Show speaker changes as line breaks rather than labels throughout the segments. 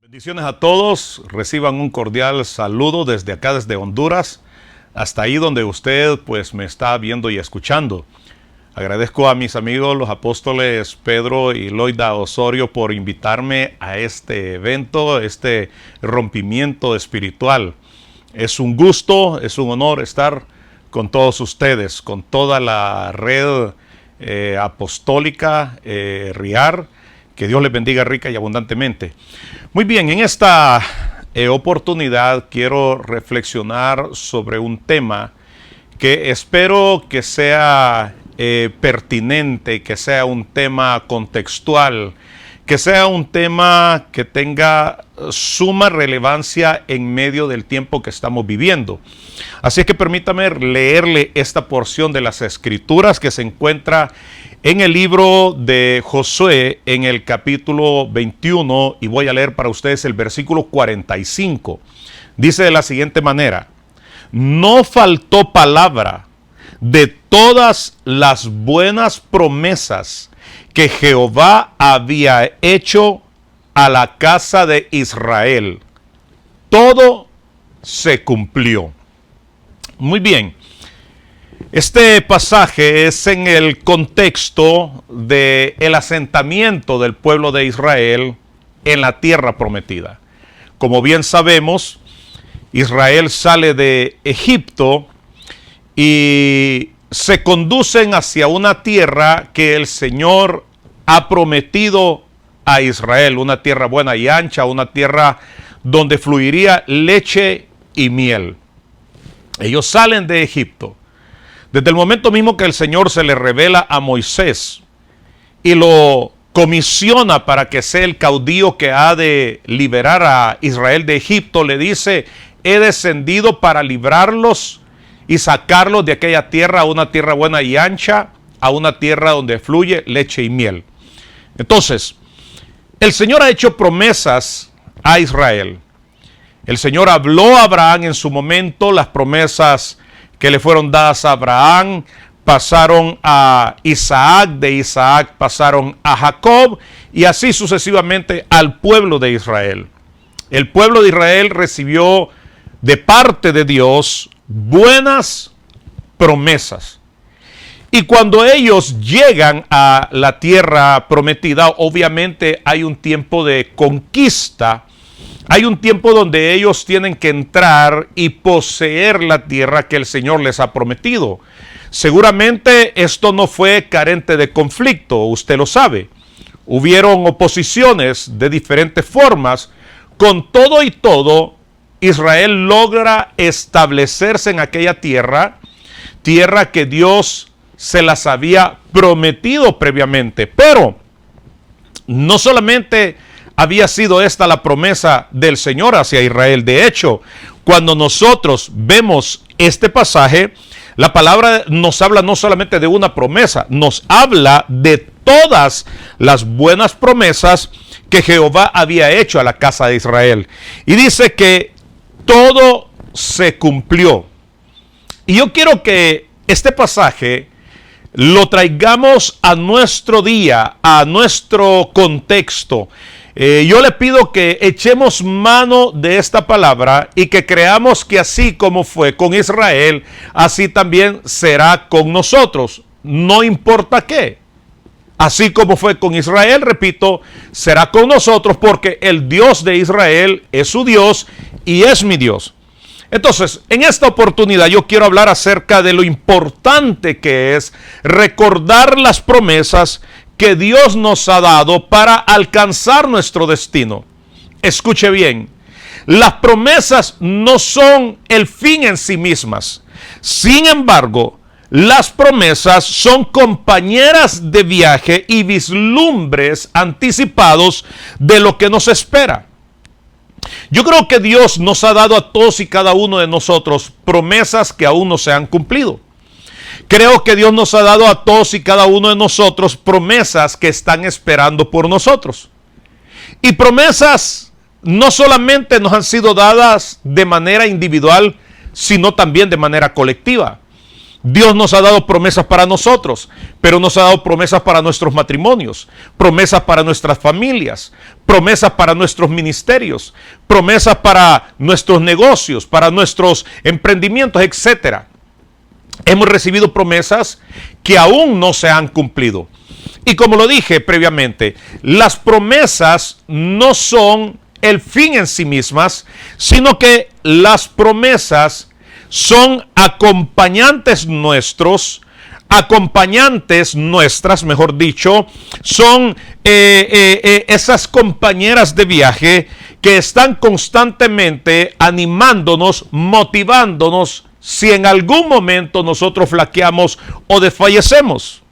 Bendiciones a todos, reciban un cordial saludo desde acá, desde Honduras, hasta ahí donde usted pues me está viendo y escuchando. Agradezco a mis amigos los apóstoles Pedro y Loida Osorio por invitarme a este evento, este rompimiento espiritual. Es un gusto, es un honor estar con todos ustedes, con toda la red apostólica RIAR. Que Dios les bendiga rica y abundantemente. Muy bien, en esta oportunidad quiero reflexionar sobre un tema que espero que sea pertinente, que sea un tema contextual, que sea un tema que tenga suma relevancia en medio del tiempo que estamos viviendo. Así que permítame leerle esta porción de las Escrituras que se encuentra en el libro de Josué, en el capítulo 21, y voy a leer para ustedes el versículo 45. Dice de la siguiente manera: no faltó palabra de todas las buenas promesas que Jehová había hecho a la casa de Israel. Todo se cumplió. Muy bien. Este pasaje es en el contexto del asentamiento del pueblo de Israel en la tierra prometida. Como bien sabemos, Israel sale de Egipto y se conducen hacia una tierra que el Señor ha prometido a Israel, una tierra buena y ancha, una tierra donde fluiría leche y miel. Ellos salen de Egipto. Desde el momento mismo que el Señor se le revela a Moisés y lo comisiona para que sea el caudillo que ha de liberar a Israel de Egipto, le dice: he descendido para librarlos y sacarlos de aquella tierra a una tierra buena y ancha, a una tierra donde fluye leche y miel. Entonces, el Señor ha hecho promesas a Israel. El Señor habló a Abraham en su momento, las promesas que le fueron dadas a Abraham pasaron a Isaac, de Isaac pasaron a Jacob y así sucesivamente al pueblo de Israel. El pueblo de Israel recibió de parte de Dios buenas promesas. Y cuando ellos llegan a la tierra prometida, obviamente hay un tiempo de conquista. Hay un tiempo donde ellos tienen que entrar y poseer la tierra que el Señor les ha prometido. Seguramente esto no fue carente de conflicto, usted lo sabe. Hubieron oposiciones de diferentes formas. Con todo y todo, Israel logra establecerse en aquella tierra, tierra que Dios se las había prometido previamente. Pero no solamente había sido esta la promesa del Señor hacia Israel. De hecho, cuando nosotros vemos este pasaje, la palabra nos habla no solamente de una promesa, nos habla de todas las buenas promesas que Jehová había hecho a la casa de Israel. Y dice que todo se cumplió. Y yo quiero que este pasaje lo traigamos a nuestro día, a nuestro contexto. Yo le pido que echemos mano de esta palabra y que creamos que así como fue con Israel, así también será con nosotros. No importa qué. Así como fue con Israel, repito, será con nosotros porque el Dios de Israel es su Dios y es mi Dios. Entonces, en esta oportunidad yo quiero hablar acerca de lo importante que es recordar las promesas que Dios nos ha dado para alcanzar nuestro destino. Escuche bien, las promesas no son el fin en sí mismas. Sin embargo, las promesas son compañeras de viaje y vislumbres anticipados de lo que nos espera. Yo creo que Dios nos ha dado a todos y cada uno de nosotros promesas que aún no se han cumplido. Creo que Dios nos ha dado a todos y cada uno de nosotros promesas que están esperando por nosotros. Y promesas no solamente nos han sido dadas de manera individual, sino también de manera colectiva. Dios nos ha dado promesas para nosotros, pero nos ha dado promesas para nuestros matrimonios, promesas para nuestras familias, promesas para nuestros ministerios, promesas para nuestros negocios, para nuestros emprendimientos, etcétera. Hemos recibido promesas que aún no se han cumplido. Y como lo dije previamente, las promesas no son el fin en sí mismas, sino que las promesas son acompañantes nuestras, mejor dicho, son esas compañeras de viaje que están constantemente animándonos, motivándonos, si en algún momento nosotros flaqueamos o desfallecemos.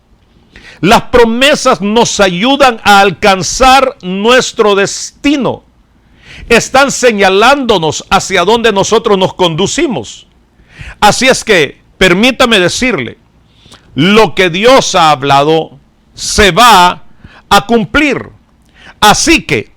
Las promesas nos ayudan a alcanzar nuestro destino. Están señalándonos hacia dónde nosotros nos conducimos. Así es que, permítame decirle, lo que Dios ha hablado se va a cumplir. Así que,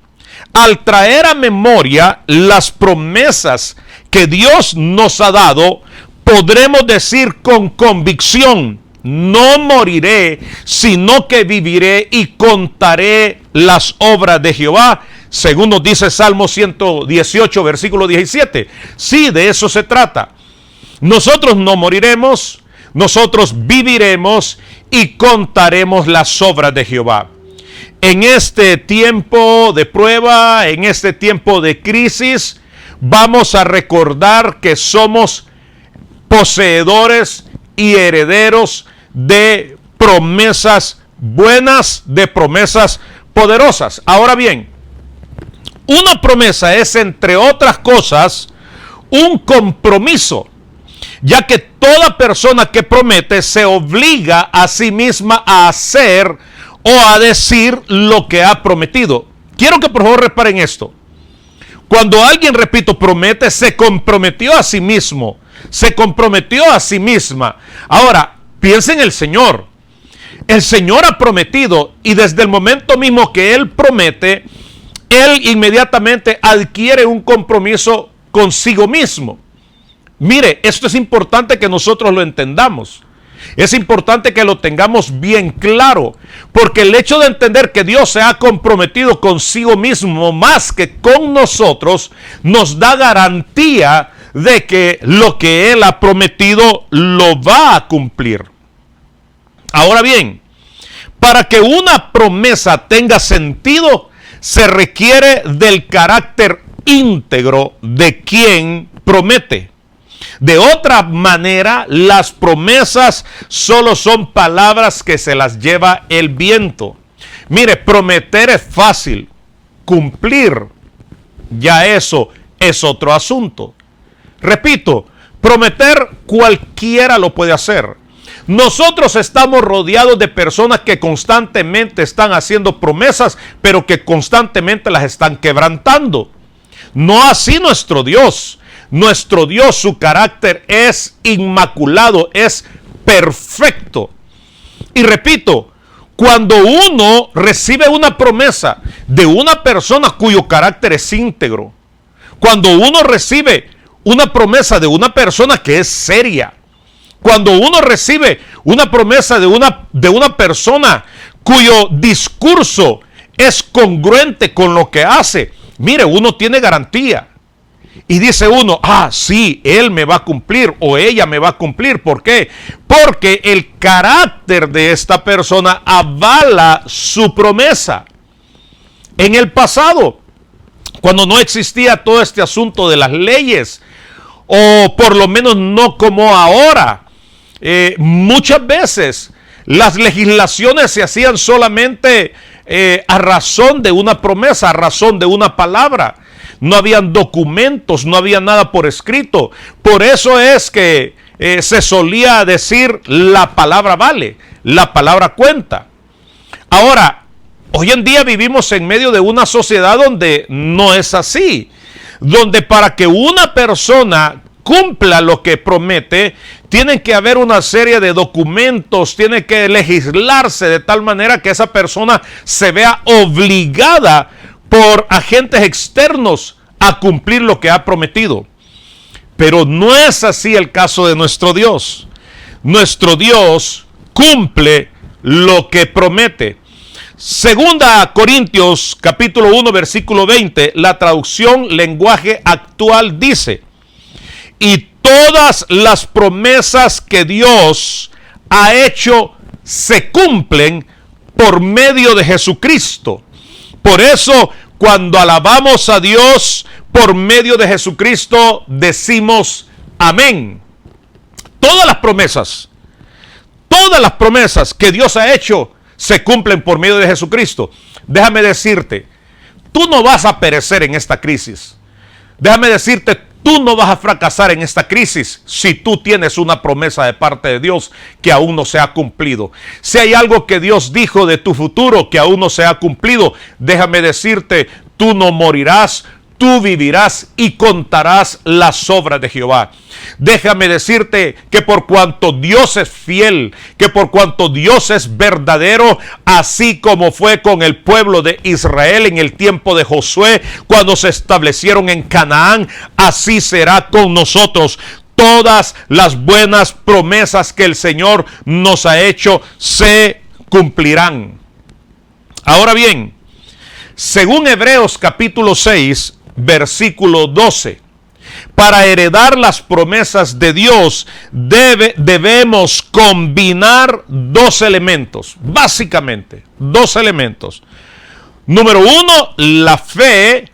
al traer a memoria las promesas que Dios nos ha dado, podremos decir con convicción: no moriré, sino que viviré y contaré las obras de Jehová, según nos dice Salmo 118, versículo 17. Sí, de eso se trata. Nosotros no moriremos, nosotros viviremos y contaremos las obras de Jehová. En este tiempo de prueba, en este tiempo de crisis, vamos a recordar que somos poseedores y herederos de promesas buenas, de promesas poderosas. Ahora bien, una promesa es, entre otras cosas, un compromiso, ya que toda persona que promete se obliga a sí misma a hacer o a decir lo que ha prometido. Quiero que por favor reparen esto. Cuando alguien, repito, promete, se comprometió a sí mismo, se comprometió a sí misma. Ahora, piensa en el Señor. El Señor ha prometido, y desde el momento mismo que Él promete, Él inmediatamente adquiere un compromiso consigo mismo. Mire, esto es importante que nosotros lo entendamos. Es importante que lo tengamos bien claro, porque el hecho de entender que Dios se ha comprometido consigo mismo más que con nosotros, nos da garantía de que lo que Él ha prometido lo va a cumplir. Ahora bien, para que una promesa tenga sentido, se requiere del carácter íntegro de quien promete. De otra manera, las promesas solo son palabras que se las lleva el viento. Mire, prometer es fácil, cumplir, ya eso es otro asunto. Repito, prometer cualquiera lo puede hacer. Nosotros estamos rodeados de personas que constantemente están haciendo promesas, pero que constantemente las están quebrantando. No así nuestro Dios. Nuestro Dios, su carácter es inmaculado, es perfecto. Y repito, cuando uno recibe una promesa de una persona cuyo carácter es íntegro, cuando uno recibe una promesa de una persona que es seria, cuando uno recibe una promesa de una persona cuyo discurso es congruente con lo que hace, mire, uno tiene garantía. Y dice uno, sí, él me va a cumplir o ella me va a cumplir. ¿Por qué? Porque el carácter de esta persona avala su promesa. En el pasado, cuando no existía todo este asunto de las leyes, o por lo menos no como ahora, muchas veces las legislaciones se hacían solamente a razón de una promesa, a razón de una palabra. No habían documentos, no había nada por escrito. Por eso es que se solía decir: la palabra vale, la palabra cuenta. Ahora, hoy en día vivimos en medio de una sociedad donde no es así. Donde para que una persona cumpla lo que promete, tiene que haber una serie de documentos, tiene que legislarse de tal manera que esa persona se vea obligada por agentes externos a cumplir lo que ha prometido. Pero no es así el caso de nuestro Dios. nuestro Dios cumple lo que promete. Segunda Corintios capítulo 1 versículo 20, la traducción lenguaje actual dice: y todas las promesas que Dios ha hecho se cumplen por medio de Jesucristo. Por eso, cuando alabamos a Dios por medio de Jesucristo, decimos amén. Todas las promesas que Dios ha hecho se cumplen por medio de Jesucristo. Déjame decirte, tú no vas a perecer en esta crisis. Déjame decirte, tú no vas a fracasar en esta crisis si tú tienes una promesa de parte de Dios que aún no se ha cumplido. Si hay algo que Dios dijo de tu futuro que aún no se ha cumplido, déjame decirte, tú no morirás, tú vivirás y contarás las obras de Jehová. Déjame decirte que por cuanto Dios es fiel, que por cuanto Dios es verdadero, así como fue con el pueblo de Israel en el tiempo de Josué, cuando se establecieron en Canaán, así será con nosotros. Todas las buenas promesas que el Señor nos ha hecho se cumplirán. Ahora bien, según Hebreos capítulo 6, versículo 12, para heredar las promesas de Dios debemos combinar dos elementos, básicamente dos elementos. Número uno, la fe,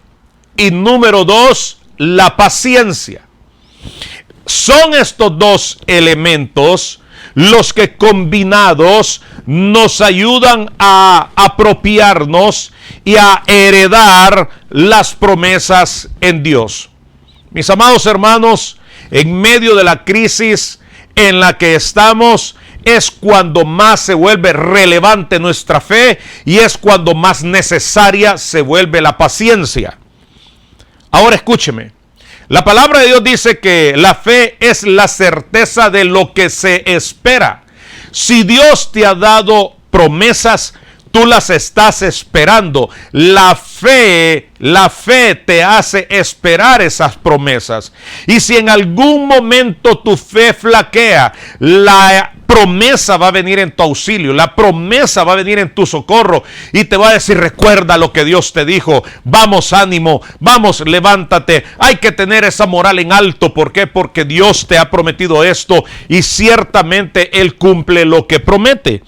y número dos, la paciencia. Son estos dos elementos los que combinados nos ayudan a apropiarnos y a heredar las promesas en Dios. Mis amados hermanos, en medio de la crisis en la que estamos, es cuando más se vuelve relevante nuestra fe y es cuando más necesaria se vuelve la paciencia. Ahora escúcheme. La palabra de Dios dice que la fe es la certeza de lo que se espera. Si Dios te ha dado promesas, tú las estás esperando. La fe te hace esperar esas promesas. Y si en algún momento tu fe flaquea, la promesa va a venir en tu auxilio, la promesa va a venir en tu socorro y te va a decir: recuerda lo que Dios te dijo, vamos, ánimo, vamos, levántate, hay que tener esa moral en alto. ¿Por qué? Porque Dios te ha prometido esto y ciertamente Él cumple lo que promete.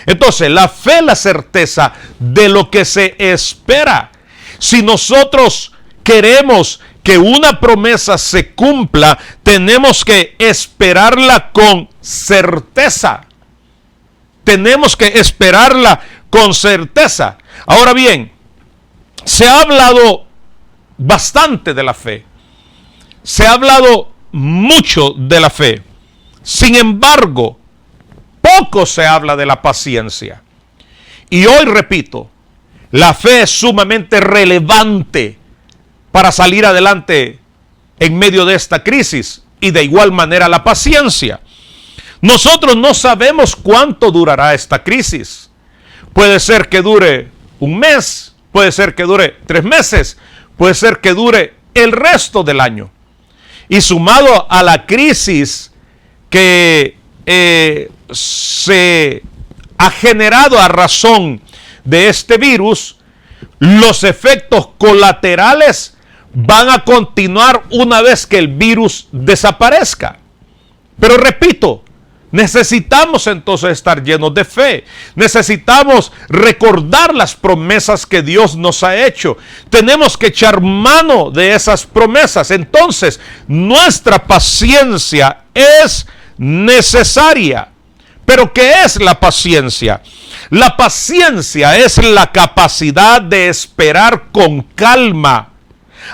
Entonces, la fe es la certeza de lo que se espera. Si nosotros queremos que una promesa se cumpla, tenemos que esperarla con certeza. Tenemos que esperarla con certeza. Ahora bien, se ha hablado bastante de la fe. Se ha hablado mucho de la fe. Sin embargo, poco se habla de la paciencia. Y hoy repito, la fe es sumamente relevante para salir adelante en medio de esta crisis, y de igual manera la paciencia. Nosotros no sabemos cuánto durará esta crisis. Puede ser que dure un mes, puede ser que dure 3 meses, puede ser que dure el resto del año. Y sumado a la crisis que se ha generado a razón de este virus, los efectos colaterales van a continuar una vez que el virus desaparezca. Pero repito, necesitamos entonces estar llenos de fe. Necesitamos recordar las promesas que Dios nos ha hecho. Tenemos que echar mano de esas promesas. Entonces, nuestra paciencia es necesaria. ¿Pero qué es la paciencia? La paciencia es la capacidad de esperar con calma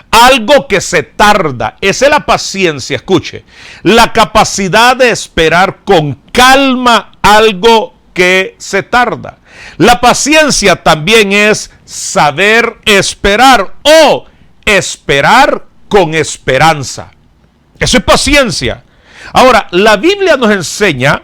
algo que se tarda. Esa es la paciencia, escuche. La capacidad de esperar con calma algo que se tarda. La paciencia también es saber esperar o esperar con esperanza. Eso es paciencia. Ahora, la Biblia nos enseña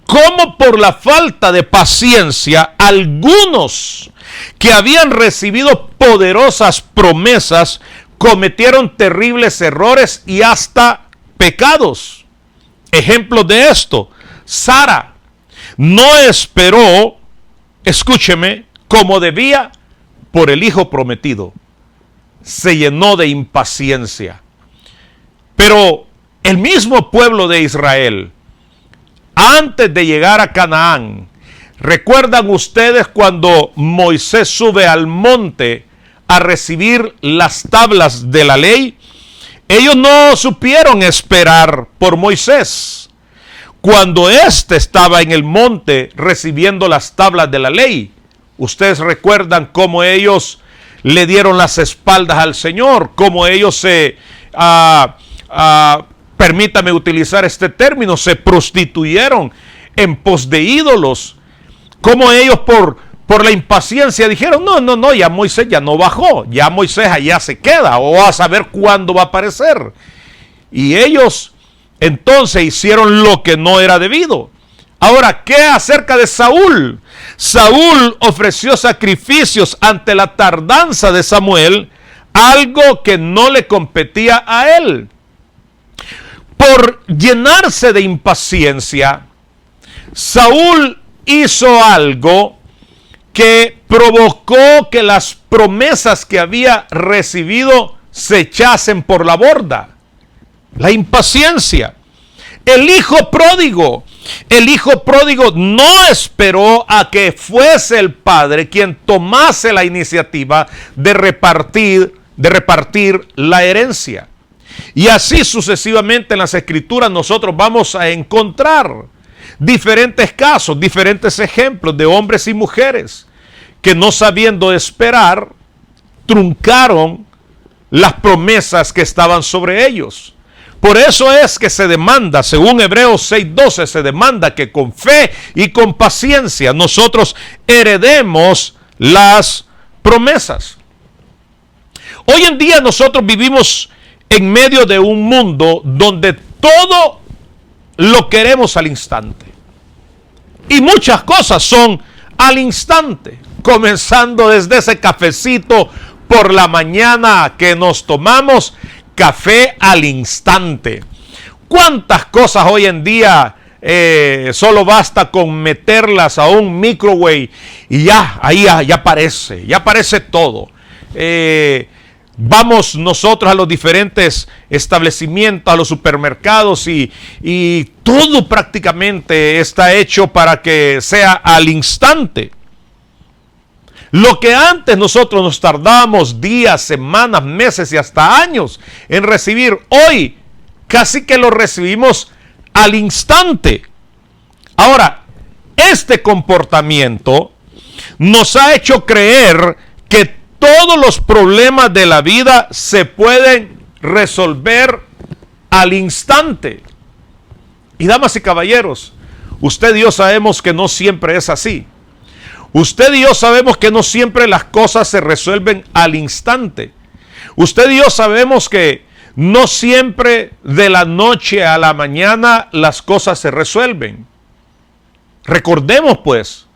cómo por la falta de paciencia, algunos que habían recibido poderosas promesas cometieron terribles errores y hasta pecados. Ejemplos de esto: Sara no esperó, escúcheme, como debía por el hijo prometido. Se llenó de impaciencia. Pero el mismo pueblo de Israel, antes de llegar a Canaán, ¿recuerdan ustedes cuando Moisés sube al monte a recibir las tablas de la ley? Ellos no supieron esperar por Moisés. Cuando éste estaba en el monte recibiendo las tablas de la ley, ustedes recuerdan cómo ellos le dieron las espaldas al Señor, cómo ellos permítame utilizar este término, se prostituyeron en pos de ídolos, cómo ellos por la impaciencia dijeron, no, ya Moisés ya no bajó, ya Moisés allá se queda, o a saber cuándo va a aparecer. Y ellos entonces hicieron lo que no era debido. Ahora, ¿qué acerca de Saúl? Saúl ofreció sacrificios ante la tardanza de Samuel, algo que no le competía a él. Por llenarse de impaciencia, Saúl hizo algo que provocó que las promesas que había recibido se echasen por la borda. La impaciencia. El hijo pródigo no esperó a que fuese el padre quien tomase la iniciativa de repartir la herencia. Y así sucesivamente en las escrituras nosotros vamos a encontrar diferentes casos, diferentes ejemplos de hombres y mujeres que, no sabiendo esperar, truncaron las promesas que estaban sobre ellos. Por eso es que se demanda, según Hebreos 6:12, se demanda que con fe y con paciencia nosotros heredemos las promesas. Hoy en día nosotros vivimos en medio de un mundo donde todo lo queremos al instante. Y muchas cosas son al instante, comenzando desde ese cafecito por la mañana que nos tomamos, café al instante. ¿Cuántas cosas hoy en día solo basta con meterlas a un microwave y ya, ahí ya aparece todo? Vamos nosotros a los diferentes establecimientos, a los supermercados y todo prácticamente está hecho para que sea al instante. Lo que antes nosotros nos tardábamos días, semanas, meses y hasta años en recibir, hoy casi que lo recibimos al instante. Ahora, este comportamiento nos ha hecho creer que todos los problemas de la vida se pueden resolver al instante. Y damas y caballeros, usted y yo sabemos que no siempre es así. Usted y yo sabemos que no siempre las cosas se resuelven al instante. Usted y yo sabemos que no siempre de la noche a la mañana las cosas se resuelven. Recordemos pues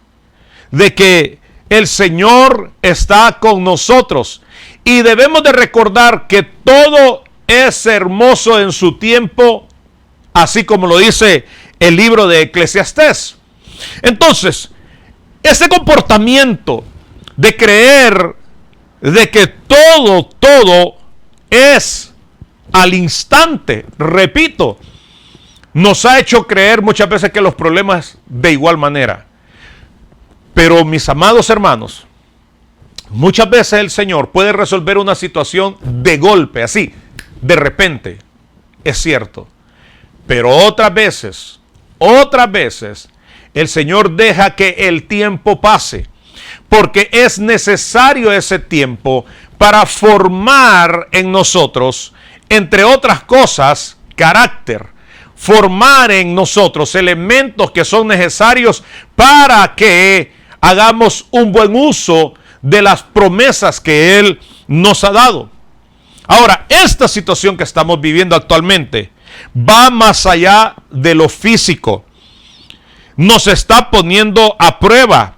de que el Señor está con nosotros y debemos de recordar que todo es hermoso en su tiempo, así como lo dice el libro de Eclesiastés. Entonces, ese comportamiento de creer de que todo es al instante, repito, nos ha hecho creer muchas veces que los problemas de igual manera. Pero mis amados hermanos, muchas veces el Señor puede resolver una situación de golpe, así, de repente, es cierto. Pero otras veces, el Señor deja que el tiempo pase, porque es necesario ese tiempo para formar en nosotros, entre otras cosas, carácter, formar en nosotros elementos que son necesarios para que hagamos un buen uso de las promesas que Él nos ha dado. Ahora, esta situación que estamos viviendo actualmente va más allá de lo físico. Nos está poniendo a prueba.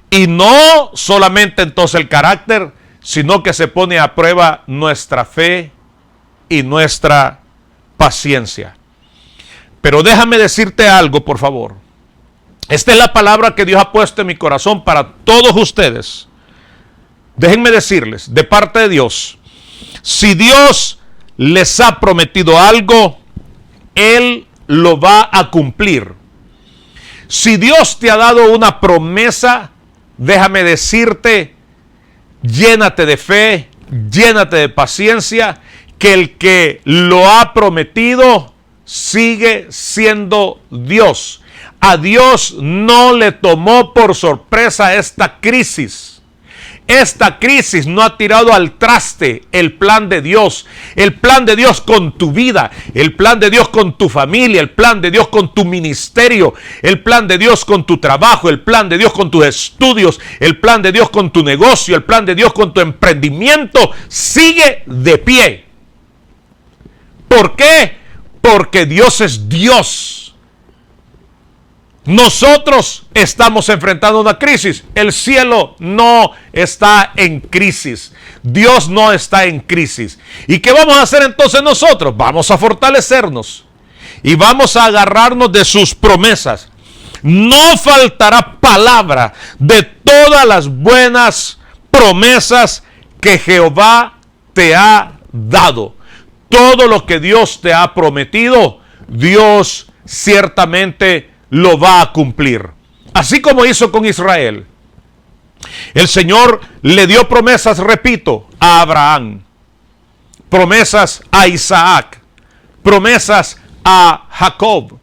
Y no solamente entonces el carácter, sino que se pone a prueba nuestra fe y nuestra paciencia. Pero déjame decirte algo, por favor. Esta es la palabra que Dios ha puesto en mi corazón para todos ustedes. Déjenme decirles, de parte de Dios, si Dios les ha prometido algo, Él lo va a cumplir. Si Dios te ha dado una promesa, déjame decirte, llénate de fe, llénate de paciencia, que el que lo ha prometido sigue siendo Dios. A Dios no le tomó por sorpresa esta crisis. Esta crisis no ha tirado al traste el plan de Dios con tu vida, el plan de Dios con tu familia, el plan de Dios con tu ministerio, el plan de Dios con tu trabajo, el plan de Dios con tus estudios, el plan de Dios con tu negocio, el plan de Dios con tu emprendimiento, sigue de pie. ¿Por qué? Porque Dios es Dios. Nosotros estamos enfrentando una crisis. El cielo no está en crisis. Dios no está en crisis. ¿Y qué vamos a hacer entonces nosotros? Vamos a fortalecernos y vamos a agarrarnos de sus promesas. No faltará palabra de todas las buenas promesas que Jehová te ha dado. Todo lo que Dios te ha prometido, Dios ciertamente lo va a cumplir. Así como hizo con Israel. El Señor le dio promesas, repito, a Abraham, promesas a Isaac, promesas a Jacob,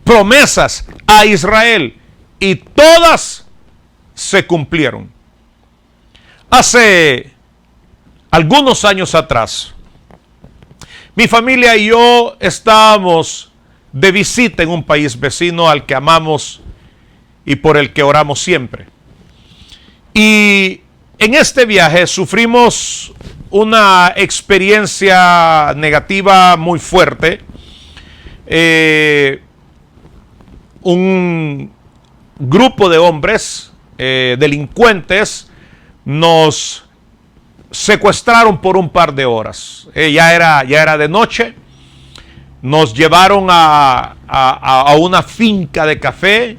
promesas a Israel, y todas se cumplieron. Hace algunos años atrás, mi familia y yo estábamos de visita en un país vecino al que amamos y por el que oramos siempre. Y en este viaje sufrimos una experiencia negativa muy fuerte. Un grupo de hombres delincuentes nos secuestraron por un par de horas. Ya era de noche. Nos llevaron a una finca de café.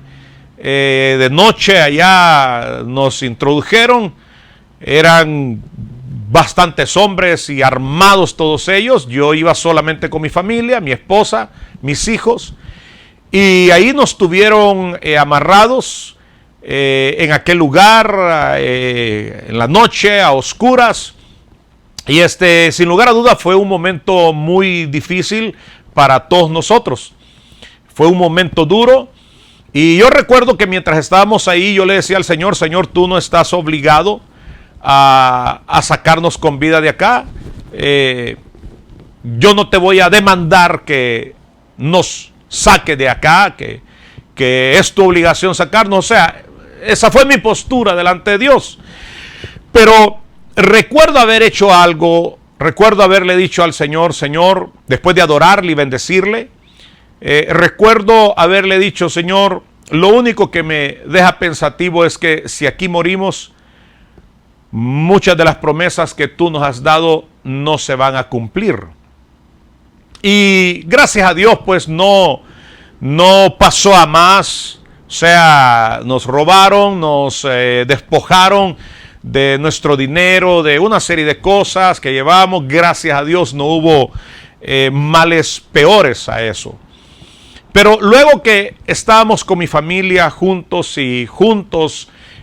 De noche allá nos introdujeron. Eran bastantes hombres y armados todos ellos. Yo iba solamente con mi familia, mi esposa, mis hijos. Y ahí nos tuvieron amarrados en aquel lugar, en la noche, a oscuras. Y sin lugar a duda fue un momento muy difícil para todos nosotros. Fue un momento duro. Y yo recuerdo que mientras estábamos ahí, yo le decía al Señor, Señor, tú no estás obligado a sacarnos con vida de acá. Yo no te voy a demandar que nos saque de acá, que es tu obligación sacarnos. O sea, esa fue mi postura delante de Dios. Pero recuerdo haber hecho algo. Recuerdo haberle dicho al Señor, Señor, después de adorarle y bendecirle, recuerdo haberle dicho, Señor, lo único que me deja pensativo es que si aquí morimos, muchas de las promesas que tú nos has dado no se van a cumplir. Y gracias a Dios, pues no pasó a más. O sea, nos robaron, nos despojaron de nuestro dinero, de una serie de cosas que llevábamos. Gracias a Dios no hubo males peores a eso. Pero luego que estábamos con mi familia juntos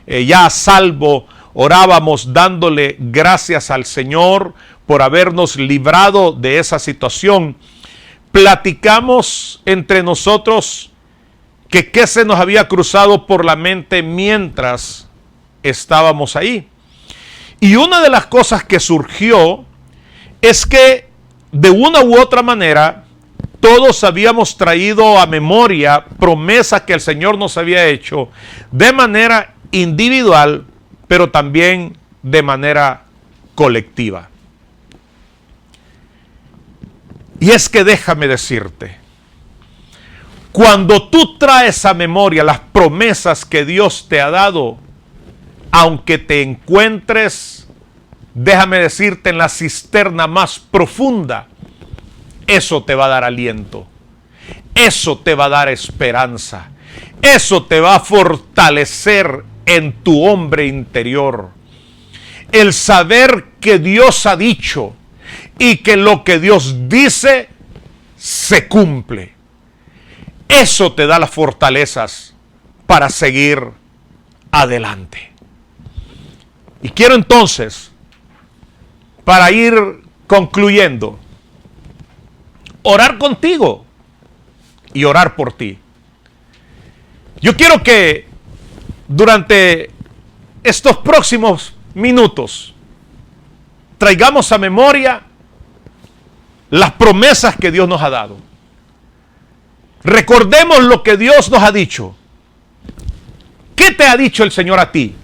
ya a salvo, orábamos dándole gracias al Señor por habernos librado de esa situación. Platicamos entre nosotros que qué se nos había cruzado por la mente mientras estábamos ahí. Y una de las cosas que surgió es que de una u otra manera todos habíamos traído a memoria promesas que el Señor nos había hecho de manera individual, pero también de manera colectiva. Y es que déjame decirte, cuando tú traes a memoria las promesas que Dios te ha dado, aunque te encuentres, déjame decirte, en la cisterna más profunda, eso te va a dar aliento. Eso te va a dar esperanza. Eso te va a fortalecer en tu hombre interior. El saber que Dios ha dicho y que lo que Dios dice se cumple. Eso te da las fortalezas para seguir adelante. Y quiero entonces, para ir concluyendo, orar contigo y orar por ti. Yo quiero que durante estos próximos minutos traigamos a memoria las promesas que Dios nos ha dado. Recordemos lo que Dios nos ha dicho. ¿Qué te ha dicho el Señor a ti?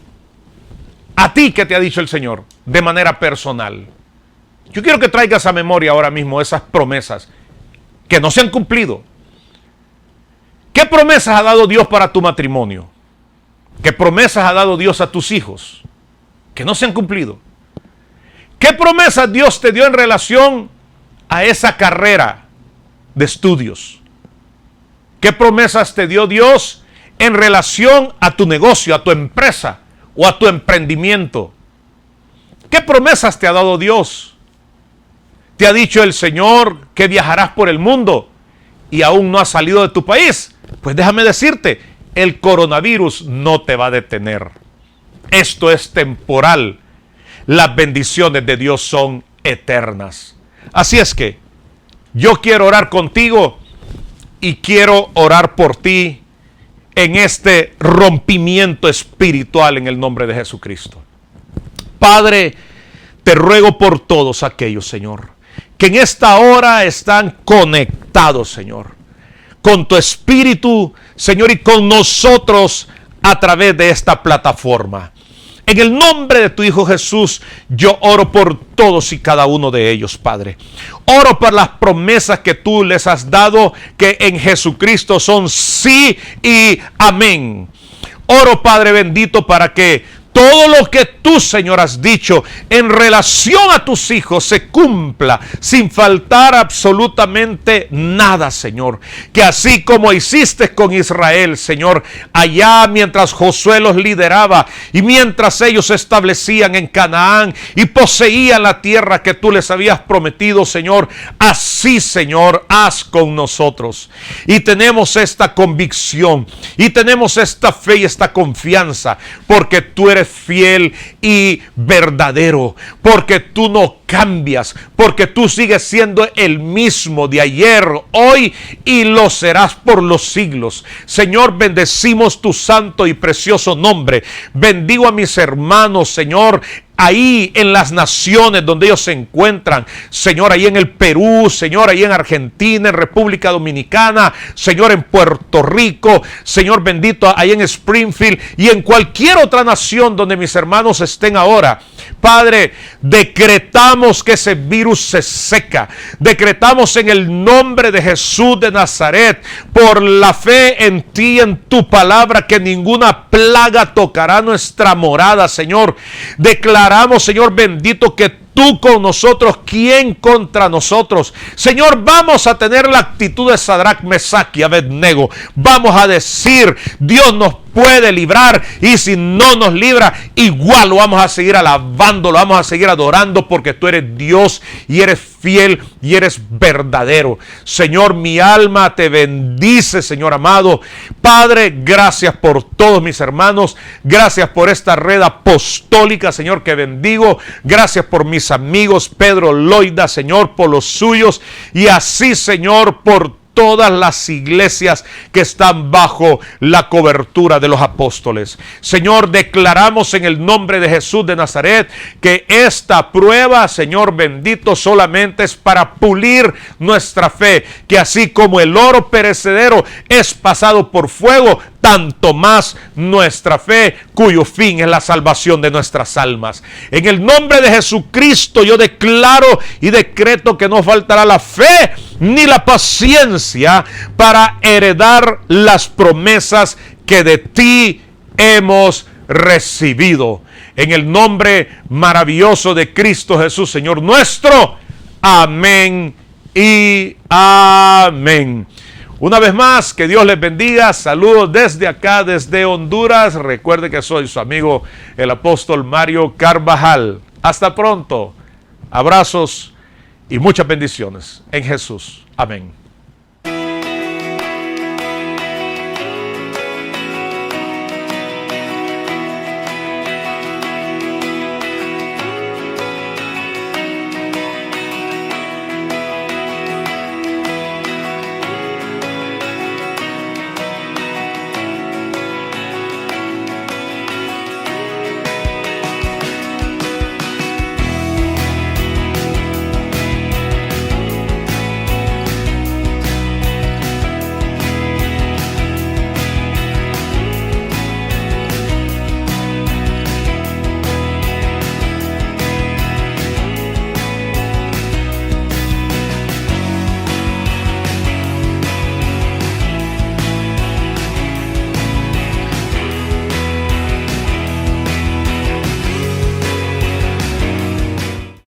¿A ti qué te ha dicho el Señor de manera personal? Yo quiero que traigas a memoria ahora mismo esas promesas que no se han cumplido. ¿Qué promesas ha dado Dios para tu matrimonio? ¿Qué promesas ha dado Dios a tus hijos que no se han cumplido? ¿Qué promesas Dios te dio en relación a esa carrera de estudios? ¿Qué promesas te dio Dios en relación a tu negocio, a tu empresa o a tu emprendimiento? ¿Qué promesas te ha dado Dios? ¿Te ha dicho el Señor que viajarás por el mundo y aún no has salido de tu país? Pues déjame decirte, el coronavirus no te va a detener. Esto es temporal. Las bendiciones de Dios son eternas. Así es que yo quiero orar contigo y quiero orar por ti en este rompimiento espiritual en el nombre de Jesucristo. Padre, te ruego por todos aquellos, Señor, que en esta hora están conectados, Señor, con tu Espíritu, Señor, y con nosotros a través de esta plataforma. En el nombre de tu Hijo Jesús, yo oro por todos y cada uno de ellos, Padre. Oro por las promesas que tú les has dado, que en Jesucristo son sí y amén. Oro, Padre bendito, para que todo lo que tú, Señor, has dicho en relación a tus hijos se cumpla sin faltar absolutamente nada, Señor. Que así como hiciste con Israel, Señor, allá mientras Josué los lideraba y mientras ellos se establecían en Canaán y poseían la tierra que tú les habías prometido, Señor, así, Señor, haz con nosotros. Y tenemos esta convicción y tenemos esta fe y esta confianza porque tú eres fiel y verdadero, porque tú no cambias, porque tú sigues siendo el mismo de ayer, hoy y lo serás por los siglos. Señor, bendecimos tu santo y precioso nombre. Bendigo a mis hermanos, Señor, ahí en las naciones donde ellos se encuentran, Señor, ahí en el Perú, Señor, ahí en Argentina, en República Dominicana, Señor, en Puerto Rico, Señor bendito, ahí en Springfield y en cualquier otra nación donde mis hermanos estén ahora. Padre, decretamos que ese virus se seca. Decretamos en el nombre de Jesús de Nazaret, por la fe en ti y en tu palabra, que ninguna plaga tocará nuestra morada, Señor. Declaramos, Señor bendito, que tú con nosotros, ¿quién contra nosotros? Señor, vamos a tener la actitud de Sadrach, Mesach y Abednego. Vamos a decir, Dios nos puede librar, y si no nos libra, igual lo vamos a seguir alabando, lo vamos a seguir adorando, porque tú eres Dios y eres fiel y eres verdadero. Señor, mi alma te bendice, Señor amado. Padre, gracias por todos mis hermanos, gracias por esta red apostólica, Señor, que bendigo. Gracias por mis amigos Pedro, Loida, Señor, por los suyos, y así, Señor, por todas las iglesias que están bajo la cobertura de los apóstoles. Señor, declaramos en el nombre de Jesús de Nazaret que esta prueba, Señor bendito, solamente es para pulir nuestra fe, que así como el oro perecedero es pasado por fuego, tanto más nuestra fe, cuyo fin es la salvación de nuestras almas. En el nombre de Jesucristo yo declaro y decreto que no faltará la fe ni la paciencia para heredar las promesas que de ti hemos recibido. En el nombre maravilloso de Cristo Jesús, Señor nuestro. Amén y amén. Una vez más, que Dios les bendiga. Saludos desde acá, desde Honduras. Recuerde que soy su amigo, el apóstol Mario Carvajal. Hasta pronto. Abrazos y muchas bendiciones en Jesús. Amén.